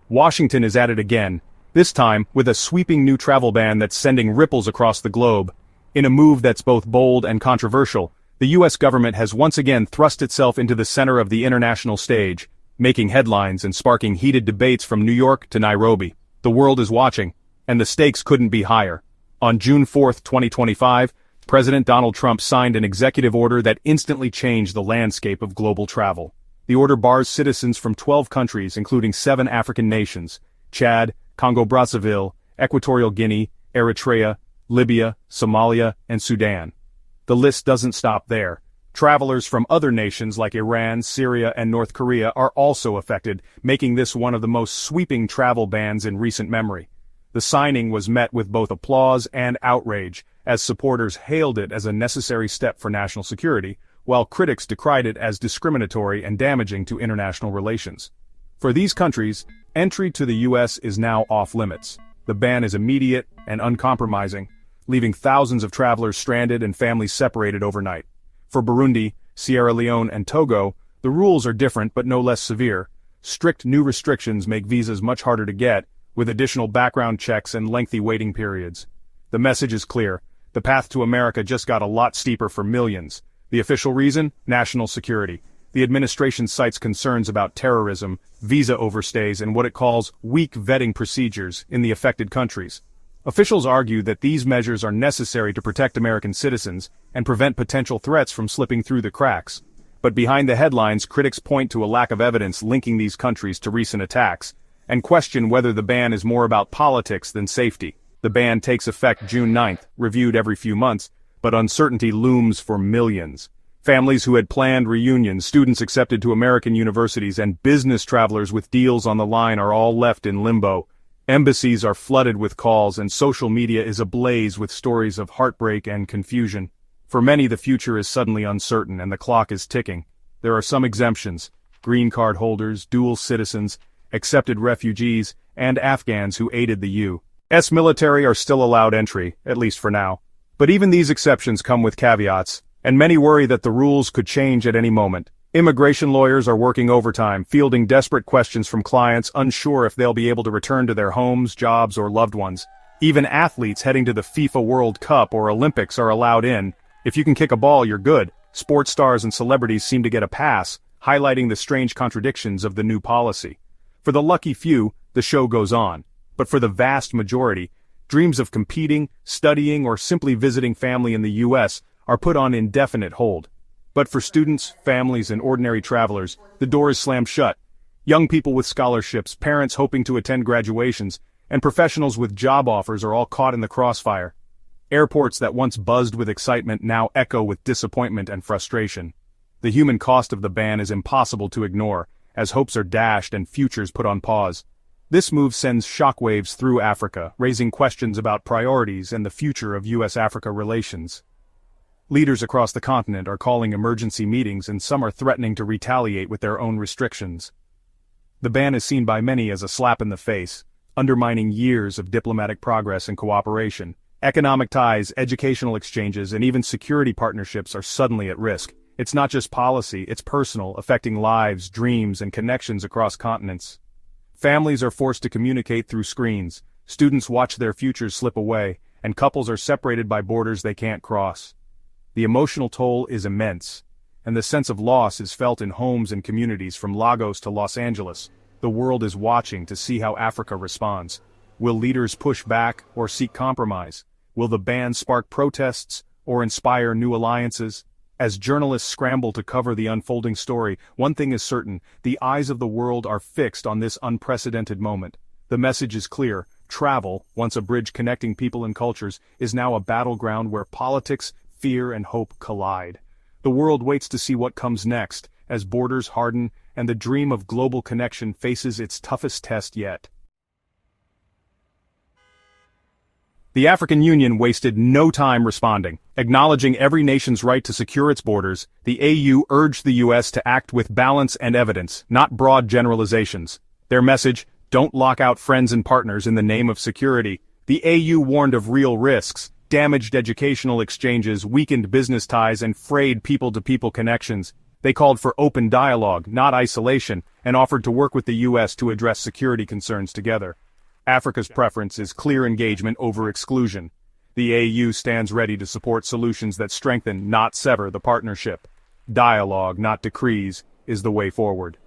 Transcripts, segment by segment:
Washington is at it again, this time with a sweeping new travel ban that's sending ripples across the globe. In a move that's both bold and controversial, the U.S. government has once again thrust itself into the center of the international stage, making headlines and sparking heated debates from New York to Nairobi. The world is watching, and the stakes couldn't be higher. On June 4, 2025, President Donald Trump signed an executive order that instantly changed the landscape of global travel. The order bars citizens from 12 countries, including 7 African nations: Chad, Congo-Brazzaville, Equatorial Guinea, Eritrea, Libya, Somalia, and Sudan. The list doesn't stop there. Travelers from other nations like Iran, Syria, and North Korea are also affected, making this one of the most sweeping travel bans in recent memory. The signing was met with both applause and outrage, as supporters hailed it as a necessary step for national security, while critics decried it as discriminatory and damaging to international relations. For these countries, entry to the U.S. is now off-limits. The ban is immediate and uncompromising, leaving thousands of travelers stranded and families separated overnight. For Burundi, Sierra Leone, and Togo, the rules are different but no less severe. Strict new restrictions make visas much harder to get, with additional background checks and lengthy waiting periods. The message is clear. The path to America just got a lot steeper for millions. The official reason? National security. The administration cites concerns about terrorism, visa overstays, and what it calls weak vetting procedures in the affected countries. Officials argue that these measures are necessary to protect American citizens and prevent potential threats from slipping through the cracks. But behind the headlines, critics point to a lack of evidence linking these countries to recent attacks, and question whether the ban is more about politics than safety. The ban takes effect June 9th, reviewed every few months, but uncertainty looms for millions. Families who had planned reunions, students accepted to American universities, and business travelers with deals on the line are all left in limbo. Embassies are flooded with calls, and social media is ablaze with stories of heartbreak and confusion. For many, the future is suddenly uncertain and the clock is ticking. There are some exemptions: green card holders, dual citizens, accepted refugees, and Afghans who aided the U.S. military are still allowed entry, at least for now. But even these exceptions come with caveats, and many worry that the rules could change at any moment. Immigration lawyers are working overtime, fielding desperate questions from clients unsure if they'll be able to return to their homes, jobs, or loved ones. Even athletes heading to the FIFA World Cup or Olympics are allowed in. If you can kick a ball, you're good. Sports stars and celebrities seem to get a pass, highlighting the strange contradictions of the new policy. For the lucky few, the show goes on. But for the vast majority, dreams of competing, studying, or simply visiting family in the U.S. are put on indefinite hold. But for students, families, and ordinary travelers, the door is slammed shut. Young people with scholarships, parents hoping to attend graduations, and professionals with job offers are all caught in the crossfire. Airports that once buzzed with excitement now echo with disappointment and frustration. The human cost of the ban is impossible to ignore, as hopes are dashed and futures put on pause. This move sends shockwaves through Africa, raising questions about priorities and the future of U.S.-Africa relations. Leaders across the continent are calling emergency meetings, and some are threatening to retaliate with their own restrictions. The ban is seen by many as a slap in the face, undermining years of diplomatic progress and cooperation. Economic ties, educational exchanges, and even security partnerships are suddenly at risk. It's not just policy, it's personal, affecting lives, dreams, and connections across continents. Families are forced to communicate through screens, students watch their futures slip away, and couples are separated by borders they can't cross. The emotional toll is immense, and the sense of loss is felt in homes and communities from Lagos to Los Angeles. The world is watching to see how Africa responds. Will leaders push back or seek compromise? Will the ban spark protests or inspire new alliances? As journalists scramble to cover the unfolding story, one thing is certain: the eyes of the world are fixed on this unprecedented moment. The message is clear: travel, once a bridge connecting people and cultures, is now a battleground where politics, fear, and hope collide. The world waits to see what comes next, as borders harden and the dream of global connection faces its toughest test yet. The African Union wasted no time responding. Acknowledging every nation's right to secure its borders, the AU urged the U.S. to act with balance and evidence, not broad generalizations. Their message: don't lock out friends and partners in the name of security. The AU warned of real risks: damaged educational exchanges, weakened business ties, and frayed people-to-people connections. They called for open dialogue, not isolation, and offered to work with the US to address security concerns together. Africa's preference is clear engagement over exclusion. The AU stands ready to support solutions that strengthen, not sever, the partnership. Dialogue, not decrees, is the way forward.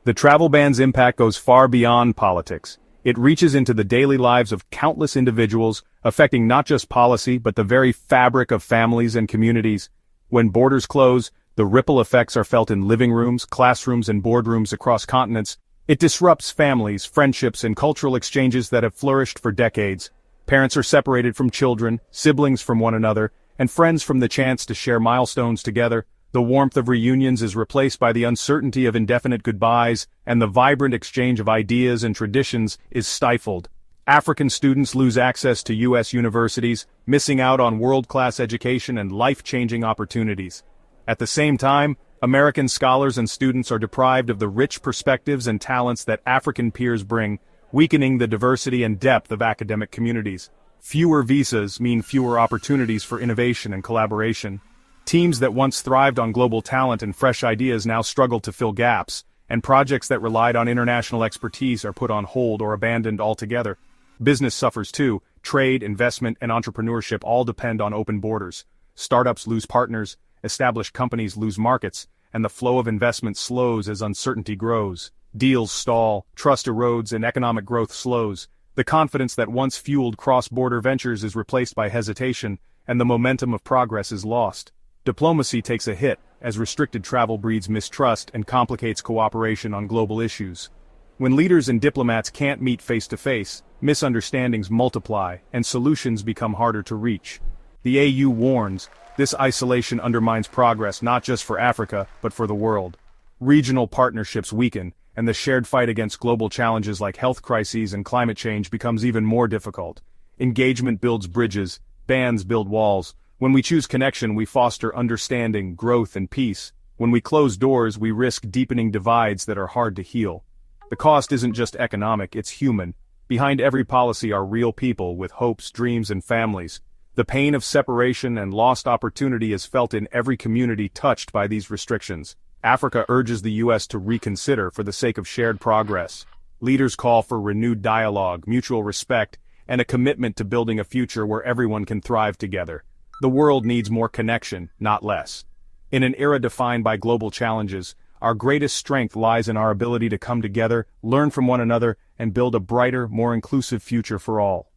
The travel ban's impact goes far beyond politics. It reaches into the daily lives of countless individuals, affecting not just policy but the very fabric of families and communities. When borders close, the ripple effects are felt in living rooms, classrooms, and boardrooms across continents. It disrupts families, friendships, and cultural exchanges that have flourished for decades. Parents are separated from children, siblings from one another, and friends from the chance to share milestones together. The warmth of reunions is replaced by the uncertainty of indefinite goodbyes, and the vibrant exchange of ideas and traditions is stifled. African students lose access to U.S. universities, missing out on world-class education and life-changing opportunities. At the same time, American scholars and students are deprived of the rich perspectives and talents that African peers bring, weakening the diversity and depth of academic communities. Fewer visas mean fewer opportunities for innovation and collaboration. Teams that once thrived on global talent and fresh ideas now struggle to fill gaps, and projects that relied on international expertise are put on hold or abandoned altogether. Business suffers too. Trade, investment, and entrepreneurship all depend on open borders. Startups lose partners, established companies lose markets, and the flow of investment slows as uncertainty grows. Deals stall, trust erodes, and economic growth slows. The confidence that once fueled cross-border ventures is replaced by hesitation, and the momentum of progress is lost. Diplomacy takes a hit, as restricted travel breeds mistrust and complicates cooperation on global issues. When leaders and diplomats can't meet face-to-face, misunderstandings multiply, and solutions become harder to reach. The AU warns, this isolation undermines progress not just for Africa, but for the world. Regional partnerships weaken, and the shared fight against global challenges like health crises and climate change becomes even more difficult. Engagement builds bridges, bans build walls. When we choose connection, we foster understanding, growth, and peace. When we close doors, we risk deepening divides that are hard to heal. The cost isn't just economic, it's human. Behind every policy are real people with hopes, dreams, and families. The pain of separation and lost opportunity is felt in every community touched by these restrictions. Africa urges the U.S. to reconsider for the sake of shared progress. Leaders call for renewed dialogue, mutual respect, and a commitment to building a future where everyone can thrive together. The world needs more connection, not less. In an era defined by global challenges, our greatest strength lies in our ability to come together, learn from one another, and build a brighter, more inclusive future for all.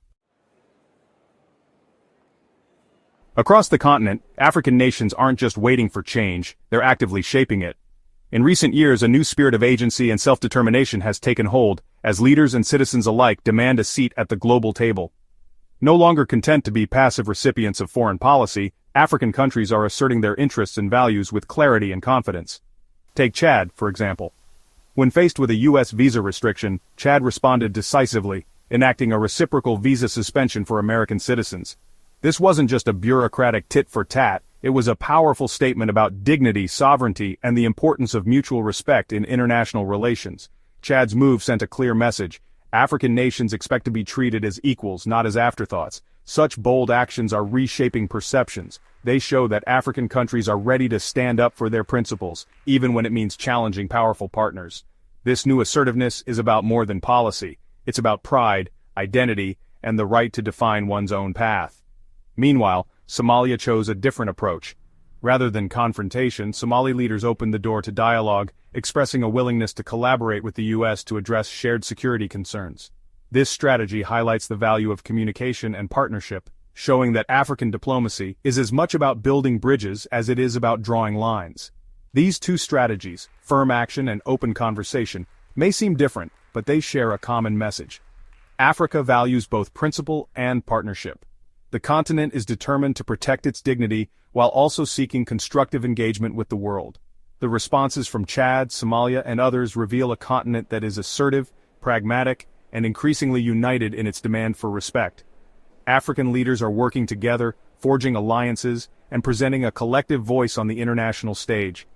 Across the continent, African nations aren't just waiting for change, they're actively shaping it. In recent years, a new spirit of agency and self-determination has taken hold, as leaders and citizens alike demand a seat at the global table. No longer content to be passive recipients of foreign policy, African countries are asserting their interests and values with clarity and confidence. Take Chad, for example. When faced with a U.S. visa restriction, Chad responded decisively, enacting a reciprocal visa suspension for American citizens. This wasn't just a bureaucratic tit-for-tat, it was a powerful statement about dignity, sovereignty, and the importance of mutual respect in international relations. Chad's move sent a clear message. African nations expect to be treated as equals, not as afterthoughts. Such bold actions are reshaping perceptions. They show that African countries are ready to stand up for their principles, even when it means challenging powerful partners. This new assertiveness is about more than policy. It's about pride, identity, and the right to define one's own path. Meanwhile, Somalia chose a different approach. Rather than confrontation, Somali leaders opened the door to dialogue, expressing a willingness to collaborate with the U.S. to address shared security concerns. This strategy highlights the value of communication and partnership, showing that African diplomacy is as much about building bridges as it is about drawing lines. These two strategies, firm action and open conversation, may seem different, but they share a common message. Africa values both principle and partnership. The continent is determined to protect its dignity while also seeking constructive engagement with the world. The responses from Chad, Somalia, and others reveal a continent that is assertive, pragmatic, and increasingly united in its demand for respect. African leaders are working together, forging alliances, and presenting a collective voice on the international stage.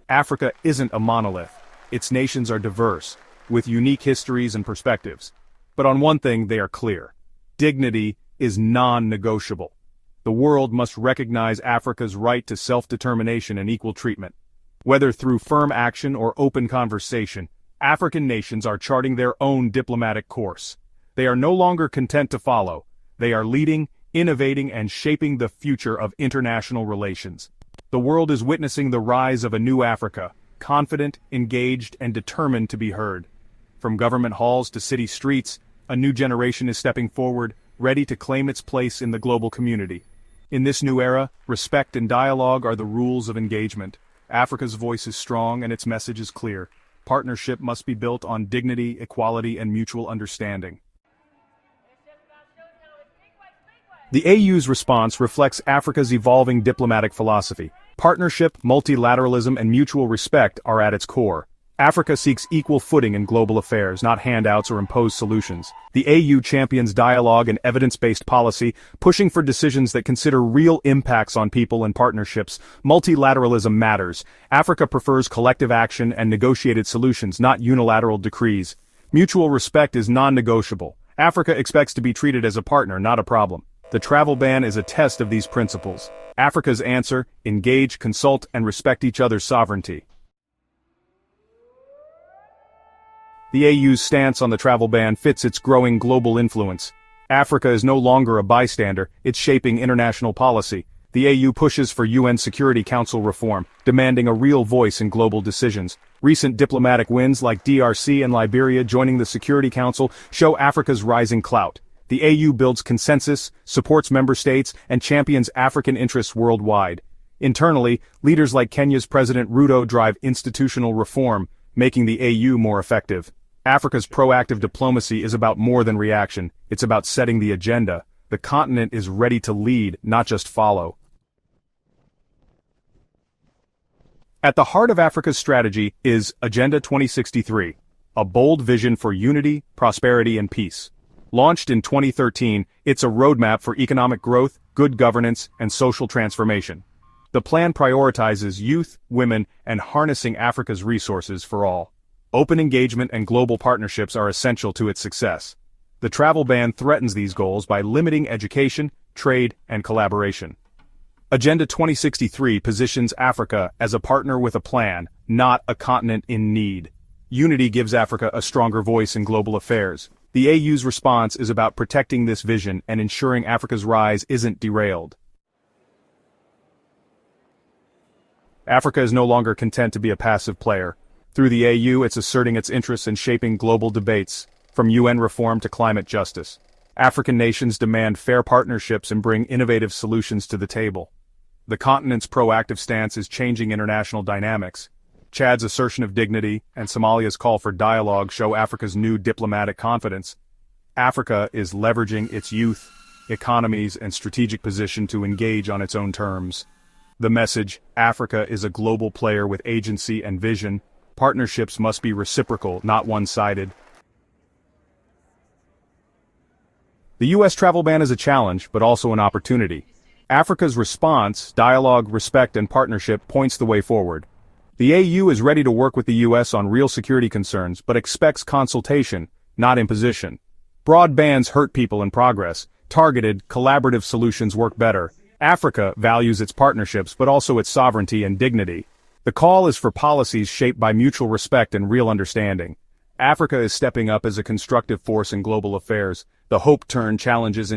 Africa isn't a monolith. Its nations are diverse, with unique histories and perspectives. But on one thing they are clear. Dignity is non-negotiable. The world must recognize Africa's right to self-determination and equal treatment. Whether through firm action or open conversation, African nations are charting their own diplomatic course. They are no longer content to follow. They are leading, innovating, and shaping the future of international relations. The world is witnessing the rise of a new Africa, confident, engaged, and determined to be heard. From government halls to city streets, a new generation is stepping forward, ready to claim its place in the global community. In this new era, respect and dialogue are the rules of engagement. Africa's voice is strong and its message is clear. Partnership must be built on dignity, equality, and mutual understanding. The AU's response reflects Africa's evolving diplomatic philosophy. Partnership, multilateralism, and mutual respect are at its core. Africa seeks equal footing in global affairs, not handouts or imposed solutions. The AU champions dialogue and evidence-based policy, pushing for decisions that consider real impacts on people and partnerships. Multilateralism matters. Africa prefers collective action and negotiated solutions, not unilateral decrees. Mutual respect is non-negotiable. Africa expects to be treated as a partner, not a problem. The travel ban is a test of these principles. Africa's answer: engage, consult, and respect each other's sovereignty. The AU's stance on the travel ban fits its growing global influence. Africa is no longer a bystander, it's shaping international policy. The AU pushes for UN Security Council reform, demanding a real voice in global decisions. Recent diplomatic wins like DRC and Liberia joining the Security Council show Africa's rising clout. The AU builds consensus, supports member states, and champions African interests worldwide. Internally, leaders like Kenya's President Ruto drive institutional reform, making the AU more effective. Africa's proactive diplomacy is about more than reaction, it's about setting the agenda. The continent is ready to lead, not just follow. At the heart of Africa's strategy is Agenda 2063, a bold vision for unity, prosperity, and peace. Launched in 2013, it's a roadmap for economic growth, good governance, and social transformation. The plan prioritizes youth, women, and harnessing Africa's resources for all. Open engagement and global partnerships are essential to its success. The travel ban threatens these goals by limiting education, trade, and collaboration. Agenda 2063 positions Africa as a partner with a plan, not a continent in need. Unity gives Africa a stronger voice in global affairs. The AU's response is about protecting this vision and ensuring Africa's rise isn't derailed. Africa is no longer content to be a passive player. Through the AU, it's asserting its interests and shaping global debates, from UN reform to climate justice. African nations demand fair partnerships and bring innovative solutions to the table. The continent's proactive stance is changing international dynamics. Chad's assertion of dignity and Somalia's call for dialogue show Africa's new diplomatic confidence. Africa is leveraging its youth, economies, and strategic position to engage on its own terms. The message: Africa is a global player with agency and vision. Partnerships must be reciprocal, not one-sided. The U.S. travel ban is a challenge, but also an opportunity. Africa's response, dialogue, respect, and partnership points the way forward. The AU is ready to work with the U.S. on real security concerns, but expects consultation, not imposition. Broad bans hurt people in progress. Targeted, collaborative solutions work better. Africa values its partnerships, but also its sovereignty and dignity. The call is for policies shaped by mutual respect and real understanding. Africa is stepping up as a constructive force in global affairs. The hope turn challenges into